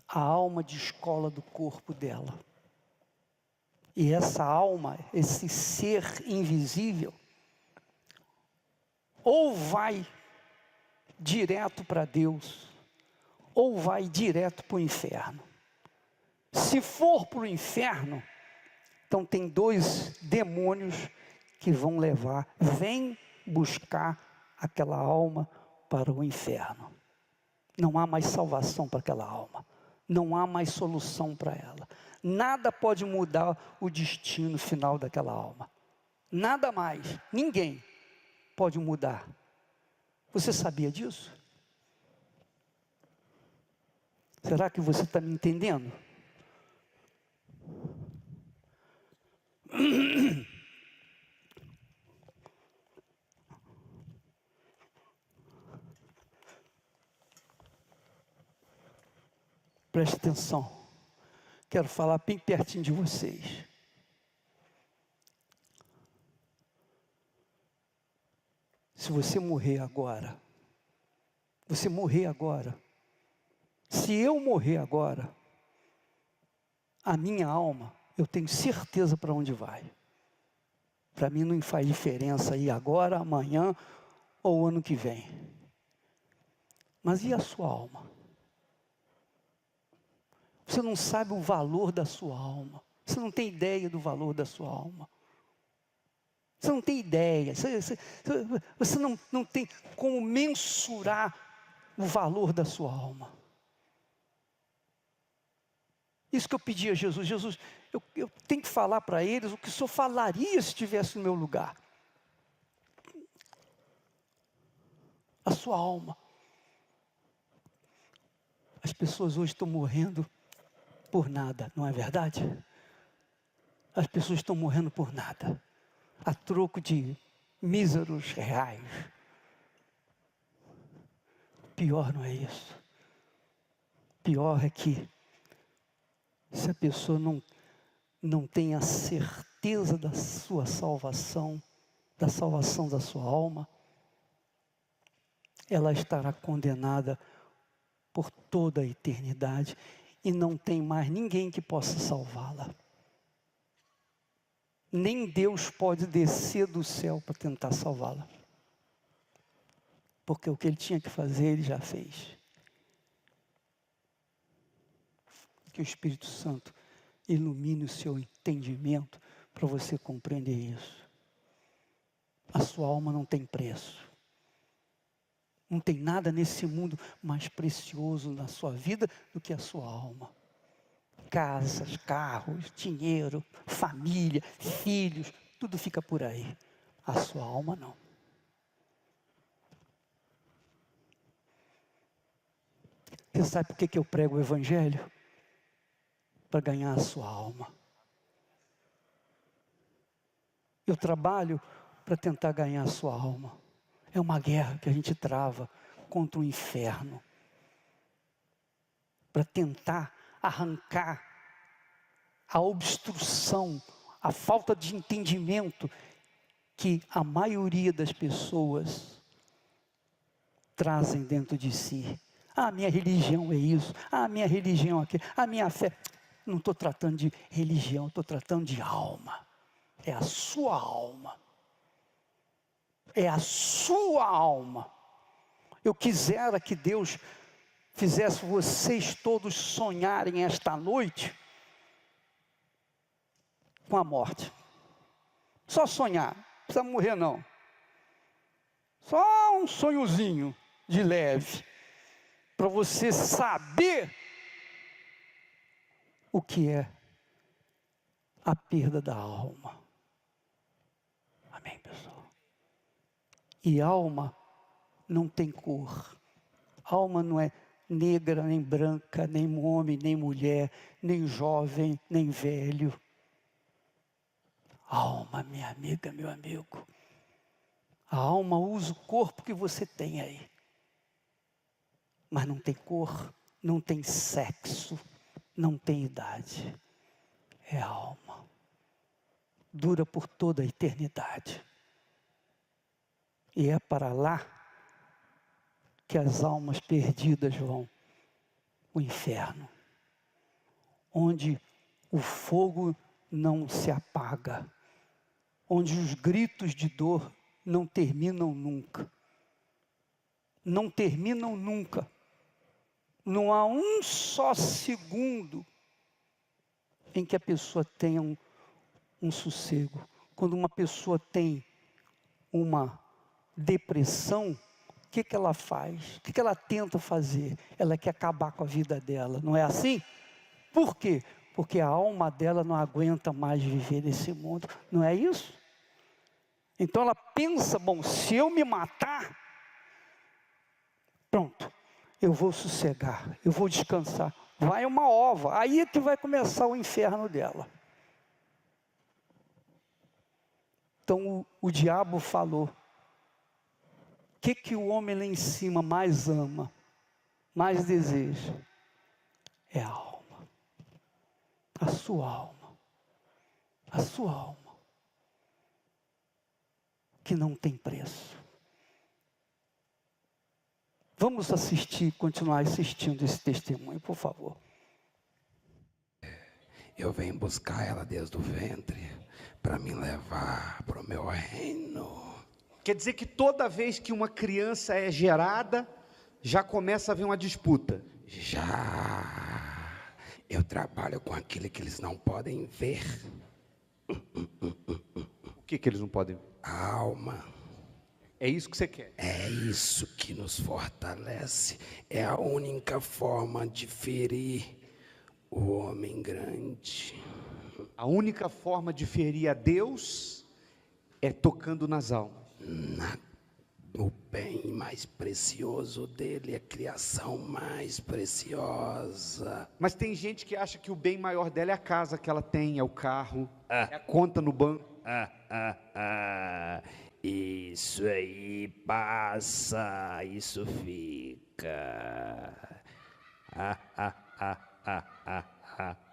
a alma descola do corpo dela. E essa alma, esse ser invisível, ou vai direto para Deus, ou vai direto para o inferno. Se for para o inferno, então tem 2 demônios que vão vem buscar aquela alma para o inferno. Não há mais salvação para aquela alma. Não há mais solução para ela. Nada pode mudar o destino final daquela alma. Nada mais. Ninguém pode mudar. Você sabia disso? Será que você está me entendendo? Preste atenção. Quero falar bem pertinho de vocês. Se você morrer agora, se eu morrer agora, a minha alma, eu tenho certeza para onde vai. Para mim não faz diferença ir agora, amanhã ou ano que vem. Mas e a sua alma? Você não sabe o valor da sua alma. Você não tem ideia do valor da sua alma. Você não tem ideia. Você não tem como mensurar o valor da sua alma. Isso que eu pedi a Jesus. Jesus, eu tenho que falar para eles o que o Senhor falaria se estivesse no meu lugar. A sua alma. As pessoas hoje estão morrendo por nada, não é verdade? As pessoas estão morrendo por nada, a troco de míseros reais. Pior não é isso. Pior é que se a pessoa não tem a certeza da sua salvação, da salvação da sua alma, ela estará condenada por toda a eternidade e não tem mais ninguém que possa salvá-la. Nem Deus pode descer do céu para tentar salvá-la. Porque o que ele tinha que fazer, ele já fez. Que o Espírito Santo ilumine o seu entendimento para você compreender isso. A sua alma não tem preço. Não tem nada nesse mundo mais precioso na sua vida do que a sua alma. Casas, carros, dinheiro, família, filhos, tudo fica por aí. A sua alma não. Você sabe por que eu prego o Evangelho? Para ganhar a sua alma. Eu trabalho para tentar ganhar a sua alma. É uma guerra que a gente trava contra o inferno. Para tentar arrancar a obstrução, a falta de entendimento que a maioria das pessoas trazem dentro de si. Ah, minha religião é isso, ah, minha religião é aquilo, a minha fé. Não estou tratando de religião, estou tratando de alma. É a sua alma. É a sua alma. Eu quisera que Deus fizesse vocês todos sonharem esta noite com a morte. Só sonhar, não precisa morrer não. Só um sonhozinho de leve, para você saber o que é a perda da alma. Amém, pessoal? E alma não tem cor. Alma não é negra, nem branca, nem homem, nem mulher, nem jovem, nem velho. Alma, minha amiga, meu amigo. A alma usa o corpo que você tem aí. Mas não tem cor, não tem sexo, não tem idade. É alma. Dura por toda a eternidade. E é para lá que as almas perdidas vão. O inferno. Onde o fogo não se apaga. Onde os gritos de dor não terminam nunca. Não terminam nunca. Não há um só segundo em que a pessoa tenha um sossego. Quando uma pessoa tem uma depressão, o que ela faz? O que ela tenta fazer? Ela quer acabar com a vida dela, não é assim? Por quê? Porque a alma dela não aguenta mais viver nesse mundo, não é isso? Então ela pensa, bom, se eu me matar, pronto, eu vou sossegar, eu vou descansar. Vai uma ova, aí é que vai começar o inferno dela. Então o diabo falou, o que o homem lá em cima mais ama, mais deseja? É a alma. A sua alma. A sua alma. Que não tem preço. Vamos continuar assistindo esse testemunho, por favor. Eu venho buscar ela desde o ventre para me levar para o meu reino. Quer dizer que toda vez que uma criança é gerada, já começa a haver uma disputa. Já. Eu trabalho com aquilo que eles não podem ver. O que eles não podem ver? A alma. É isso que você quer? É isso que nos fortalece. É a única forma de ferir o homem grande. A única forma de ferir a Deus é tocando nas almas. O bem mais precioso dele, a criação mais preciosa. Mas tem gente que acha que o bem maior dela é a casa que ela tem, é o carro, é a conta no banco. Isso aí passa, isso fica.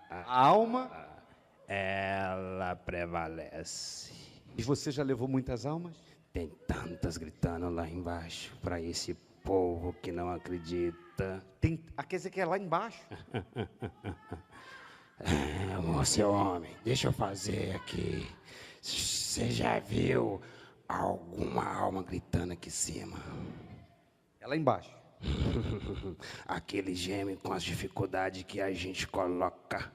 A alma, ela prevalece. e você já levou muitas almas? Tem tantas gritando lá embaixo para esse povo que não acredita. Quer dizer que é lá embaixo? Seu homem, deixa eu fazer aqui. Você já viu alguma alma gritando aqui em cima? É lá embaixo. Aquele geme com as dificuldades que a gente coloca.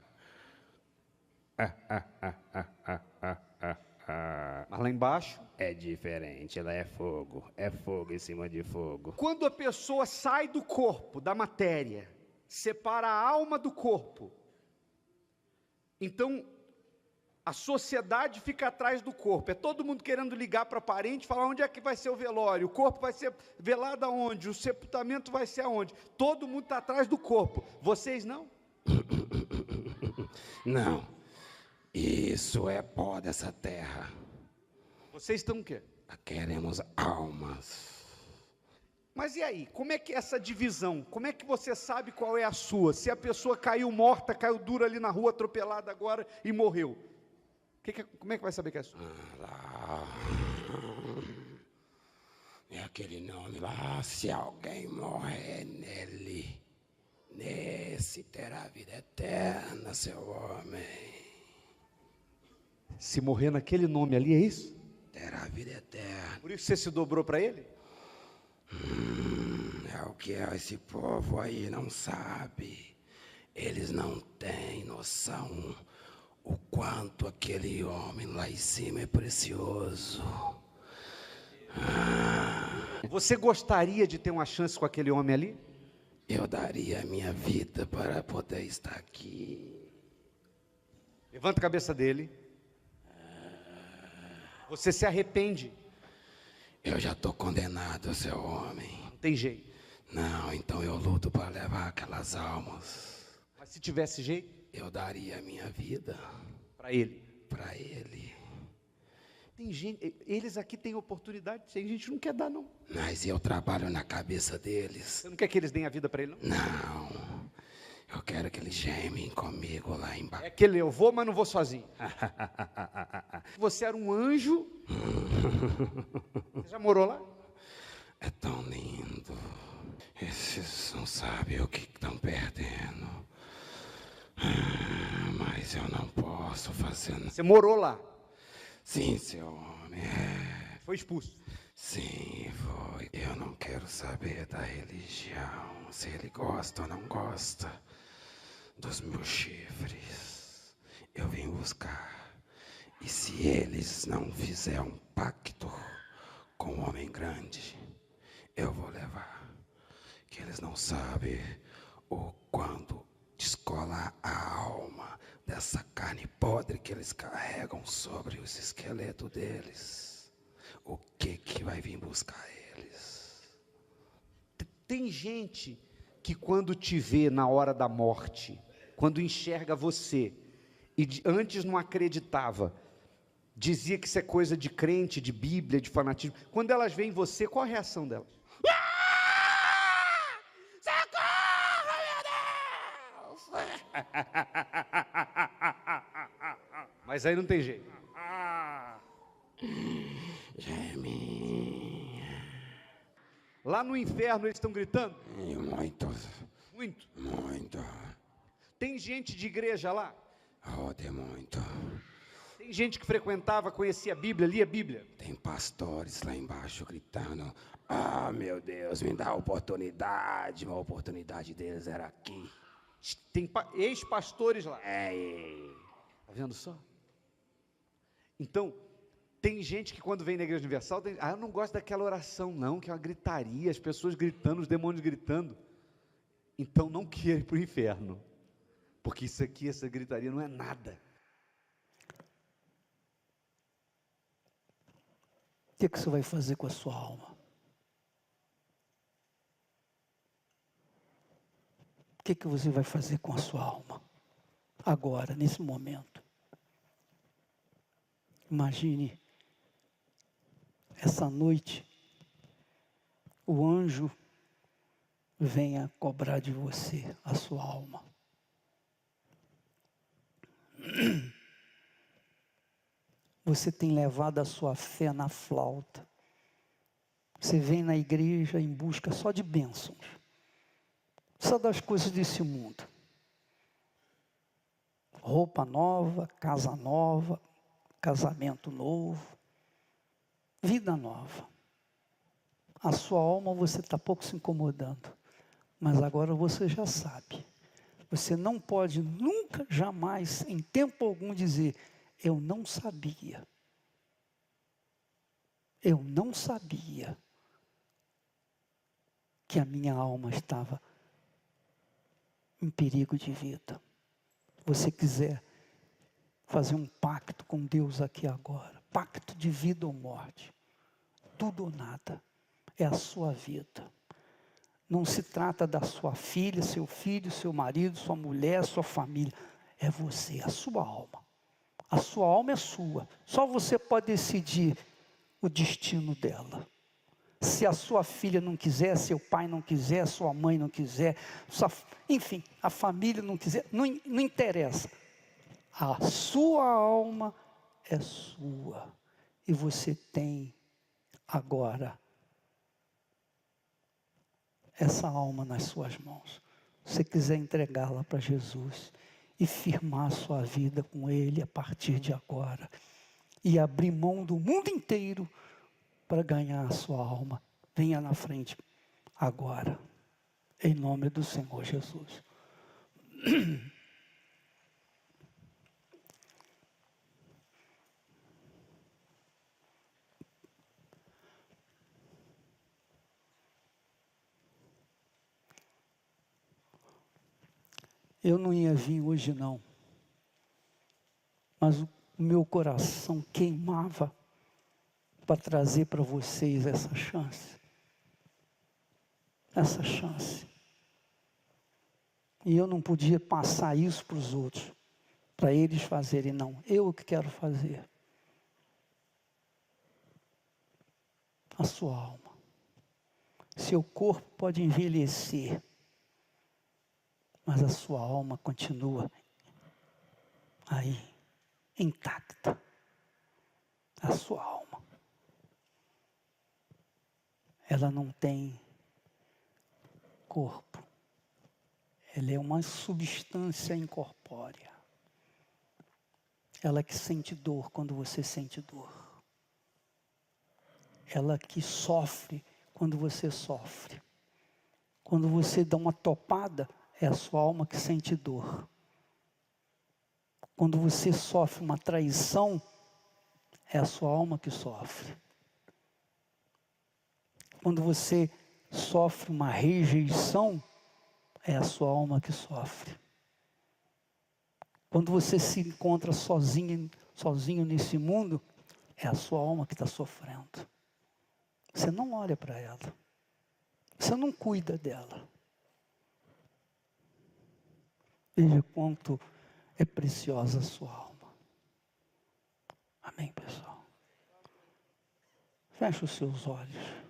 Mas lá embaixo É diferente, ela é fogo em cima de fogo. quando a pessoa sai do corpo, da matéria, separa a alma do corpo, então A sociedade fica atrás do corpo. É todo mundo querendo ligar para parente, falar onde é que vai ser o velório, o corpo vai ser velado aonde, o sepultamento vai ser aonde. Todo mundo está atrás do corpo. Vocês não? Não, isso é pó dessa terra. Vocês estão o quê? Queremos almas. Mas e aí, como é que é essa divisão? Como é que você sabe qual é a sua? Se a pessoa caiu morta, caiu dura ali na rua, atropelada agora e morreu. Como é que vai saber que é sua? É aquele nome lá, se alguém morrer nesse terá vida eterna, seu homem. Se morrer naquele nome ali, é isso? Terá vida eterna. Por isso você se dobrou para ele? É o que esse povo aí não sabe. Eles não têm noção o quanto aquele homem lá em cima é precioso. Você gostaria de ter uma chance com aquele homem ali? Eu daria a minha vida para poder estar aqui. Levanta a cabeça dele. Você se arrepende? Eu já estou condenado, seu homem. Não tem jeito. Não, então eu luto para levar aquelas almas. Mas se tivesse jeito? Eu daria a minha vida Para ele. para ele. Tem gente, eles aqui têm oportunidade, tem gente que não quer dar não. Mas eu trabalho na cabeça deles. Você não quer que eles deem a vida para ele não? Não, eu quero que eles gemem comigo lá embaixo. É aquele eu vou, mas não vou sozinho. Você era um anjo. Você já morou lá? É tão lindo. Esses não sabem o que estão perdendo. Mas eu não posso fazer nada. Você morou lá? Sim, seu homem. Foi expulso. Sim, foi. Eu não quero saber da religião. Se ele gosta ou não gosta dos meus chifres. Eu vim buscar. E se eles não fizerem um pacto com o homem grande, eu vou levar. Que eles não sabem o quando descolar a alma dessa carne podre que eles carregam sobre os esqueletos deles. O que vai vir buscar eles? Tem gente que quando te vê na hora da morte, quando enxerga você, e antes não acreditava, dizia que isso é coisa de crente, de Bíblia, de fanatismo. Quando elas veem você, qual a reação delas? Socorro, meu Deus! Mas aí não tem jeito. Geme. Lá no inferno eles estão gritando? E muito, Muito. muito. Tem gente de igreja lá? Oh, tem muito. Tem gente que frequentava, conhecia a Bíblia, lia a Bíblia? Tem pastores lá embaixo gritando: ah, meu Deus, me dá a oportunidade. A oportunidade deles era aqui. Tem ex-pastores lá. Tá vendo só? Então, tem gente que quando vem na Igreja Universal, eu não gosto daquela oração não, que é uma gritaria, as pessoas gritando, os demônios gritando. Então não queira ir para o inferno, porque isso aqui, essa gritaria não é nada. O que você vai fazer com a sua alma? O que você vai fazer com a sua alma? Agora, nesse momento. Imagine, essa noite, o anjo venha cobrar de você a sua alma. Você tem levado a sua fé na flauta. Você vem na igreja em busca só de bênçãos. Só das coisas desse mundo. Roupa nova, casa nova, casamento novo, vida nova. A sua alma você está pouco se incomodando. Mas agora você já sabe. Você não pode nunca, jamais, em tempo algum dizer: eu não sabia. Eu não sabia que a minha alma estava em perigo de vida. fazer um pacto com Deus aqui agora. Pacto de vida ou morte. Tudo ou nada. É a sua vida. Não se trata da sua filha, seu filho, seu marido, sua mulher, sua família. É você, a sua alma. A sua alma é sua. Só você pode decidir o destino dela. Se a sua filha não quiser, seu pai não quiser, sua mãe não quiser, enfim, a família não quiser, não interessa. A sua alma é sua. E você tem agora essa alma nas suas mãos. Se você quiser entregá-la para Jesus e firmar sua vida com Ele a partir de agora. E abrir mão do mundo inteiro para ganhar a sua alma. Venha na frente agora, em nome do Senhor Jesus. Eu não ia vir hoje não, mas o meu coração queimava para trazer para vocês essa chance. Essa chance. E eu não podia passar isso para os outros, para eles fazerem, não. Eu que quero fazer. A sua alma. Seu corpo pode envelhecer, mas a sua alma continua aí, intacta. A sua alma. Ela não tem corpo. Ela é uma substância incorpórea. Ela que sente dor quando você sente dor. Ela que sofre quando você sofre. Quando você dá uma topada, é a sua alma que sente dor. Quando você sofre uma traição, é a sua alma que sofre. Quando você sofre uma rejeição, é a sua alma que sofre. Quando você se encontra sozinho nesse mundo, é a sua alma que está sofrendo. Você não olha para ela. Você não cuida dela. Veja quanto é preciosa a sua alma. Amém, pessoal? Feche os seus olhos.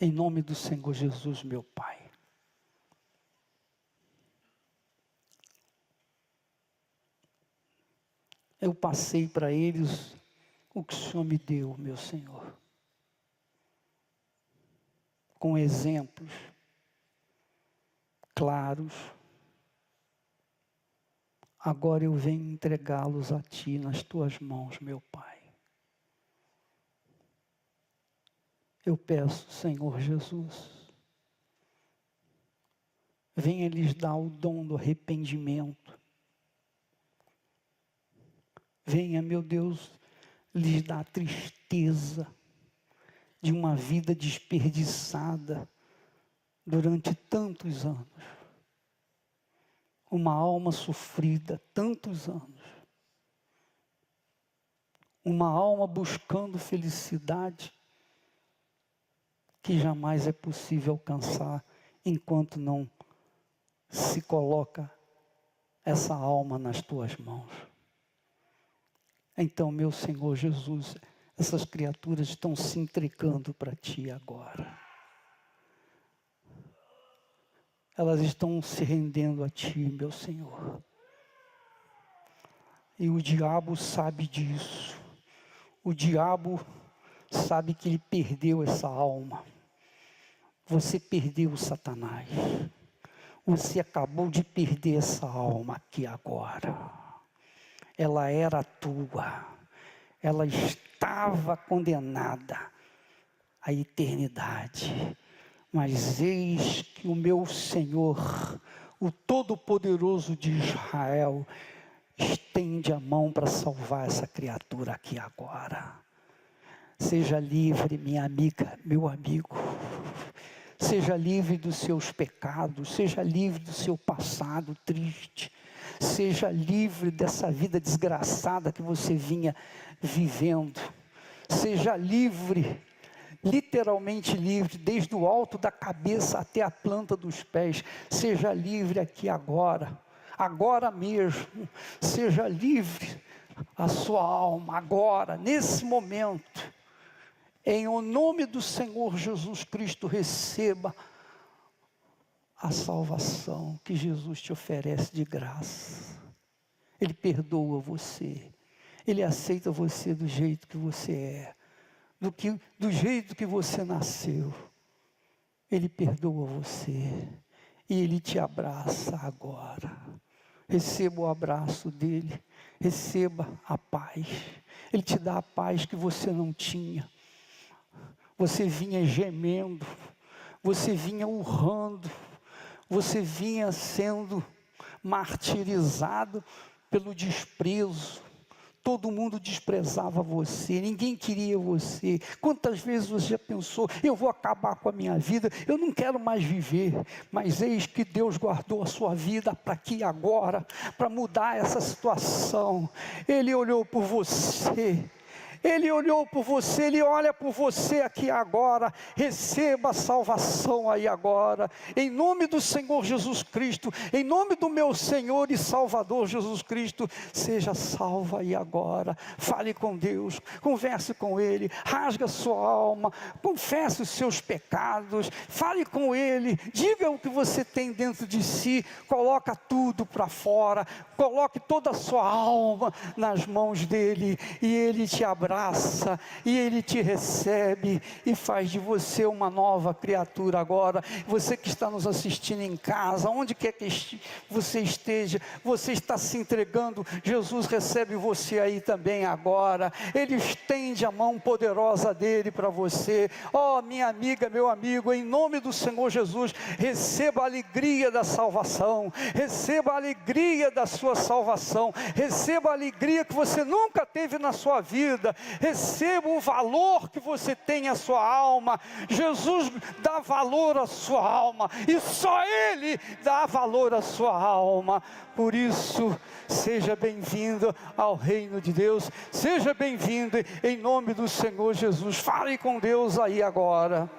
Em nome do Senhor Jesus, meu Pai. Eu passei para eles o que o Senhor me deu, meu Senhor. Com exemplos claros. Agora eu venho entregá-los a Ti nas Tuas mãos, meu Pai. Eu peço, Senhor Jesus, venha lhes dar o dom do arrependimento. Venha, meu Deus, lhes dar a tristeza de uma vida desperdiçada durante tantos anos. Uma alma sofrida tantos anos. Uma alma buscando felicidade que jamais é possível alcançar enquanto não se coloca essa alma nas tuas mãos. Então, meu Senhor Jesus, essas criaturas estão se entregando para Ti agora. Elas estão se rendendo a Ti, meu Senhor. E o diabo sabe disso. O diabo sabe que ele perdeu essa alma. Você perdeu, Satanás. Você acabou de perder essa alma aqui agora. Ela era tua. Ela estava condenada à eternidade. Mas eis que o meu Senhor, o Todo-Poderoso de Israel, estende a mão para salvar essa criatura aqui agora. Seja livre, minha amiga, meu amigo. Seja livre dos seus pecados, seja livre do seu passado triste. Seja livre dessa vida desgraçada que você vinha vivendo. Seja livre, literalmente livre, desde o alto da cabeça até a planta dos pés. Seja livre aqui agora, agora mesmo. Seja livre a sua alma agora, nesse momento. Em o nome do Senhor Jesus Cristo, receba a salvação que Jesus te oferece de graça. Ele perdoa você. Ele aceita você do jeito que você é. Do jeito que você nasceu. Ele perdoa você. E Ele te abraça agora. Receba o abraço dEle. Receba a paz. Ele te dá a paz que você não tinha. Você vinha gemendo. Você vinha urrando. Você vinha sendo martirizado pelo desprezo. Todo mundo desprezava você, ninguém queria você. Quantas vezes você já pensou, eu vou acabar com a minha vida, eu não quero mais viver. Mas eis que Deus guardou a sua vida para aqui agora, para mudar essa situação. Ele olhou por você. Ele olhou por você, Ele olha por você aqui agora. Receba a salvação aí agora, em nome do Senhor Jesus Cristo, em nome do meu Senhor e Salvador Jesus Cristo. Seja salvo aí agora. Fale com Deus, converse com Ele, rasga sua alma, confesse os seus pecados, fale com Ele, diga o que você tem dentro de si, coloca tudo para fora, coloque toda a sua alma nas mãos dEle, e Ele te abraça, e Ele te recebe, e faz de você uma nova criatura agora. Você que está nos assistindo em casa, onde quer que você esteja, você está se entregando, Jesus recebe você aí também agora. Ele estende a mão poderosa dEle para você. Oh, minha amiga, meu amigo, em nome do Senhor Jesus, receba a alegria da salvação, receba a alegria da sua salvação, receba a alegria que você nunca teve na sua vida, receba o valor que você tem à sua alma. Jesus dá valor à sua alma, e só Ele dá valor à sua alma. Por isso, seja bem-vindo ao reino de Deus, seja bem-vindo em nome do Senhor Jesus. Fale com Deus aí agora.